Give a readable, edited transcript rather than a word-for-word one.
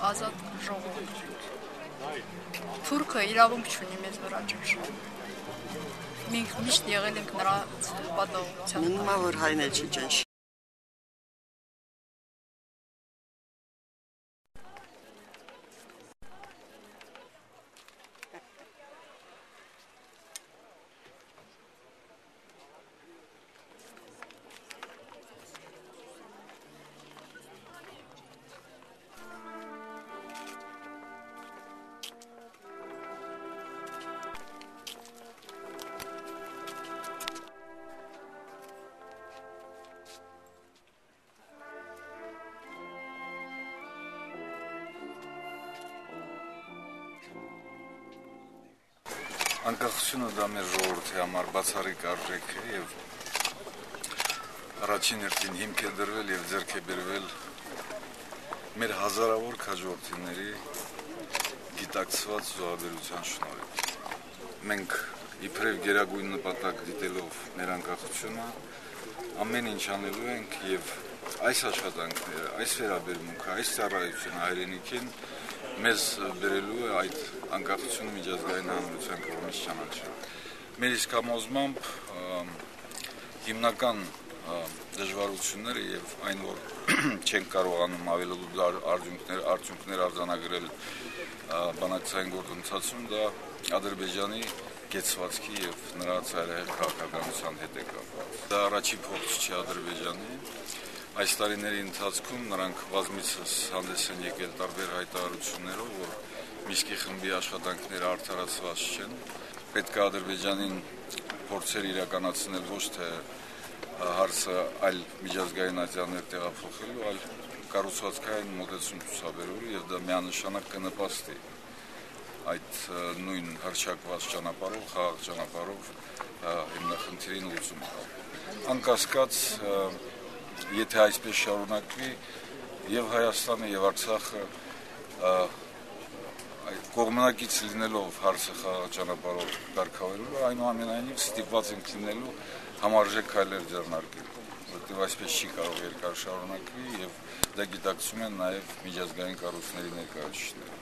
ազատ ժողովուրդ։ Թուրքը իրավունք չունի մեզ վրա ճնշել։ Մենք միշտ եղել ենք նրա պատահության։ Մնում է, որ հայն չի ճնշի։ Անկախությունը դա մեր ժողովրդի համար բացառիկ արժեք է եւ առաջին հերթին հիմք է դրվել եւ ձեռք է բերվել մեր հազարավոր քաջորդիների գիտակցված զոհաբերության շնորհիվ։ Մենք իբրև գերագույն նպատակ դիտելով մեր անկախությունը ամեն ինչ անելու ենք եւ այս աշխատանքները, այս վերաբերմունքը, այս ծառայությունը հայրենիքին մեզ բերելու է այդ անկախությունը միջազգային հանրության կողմից ճանաչել։ Մեր իսկ համոզմամբ հիմնական դժվարությունները եւ այն, որ չենք կարողանում ավելելու արդյունքներ արձանագրել բանակցային գործընթացում, դա Ադրբեջանի կեցվածքի եւ նրա ծայրահեղ քաղաքականության հետ է կապված։ Դա առաջին փորձ չի Ադրբեջանի։ Այս տարիների ընթացքում նրանք բազմիցս հանդես են եկել տարբեր հայտարարություններով, որ Միսկի խմբի աշխատանքները արդարացված չեն։ Պետք է Ադրբեջանին փորձեր իրականացնել ոչ թե հարցը այլ միջազգային ատյաններ տեղափոխելու, այլ կառուցվածքային մոտեցում ցուցաբերելու եւ դա միանշանակ կնպաստի այդ նույն հռչակված ճանապարհով, խաղաղ ճանապարհով հիմնախնդիրին լուծում տալ։ Անկասկած եթե այսպես շարունակվի եւ Հայաստանը եւ Արցախը կողմնակից լինելով հարցը խաղաղ ճանապարհով կարգավորելու, այնուամենայնիվ ստիպված ենք լինելու համարժեք քայլեր ձեռնարկել, որովհետեւ այսպես չի կարող երկար շարունակվի եւ դա գիտակցում են նաեւ միջազգային կառույցների ներկայացուցիչները։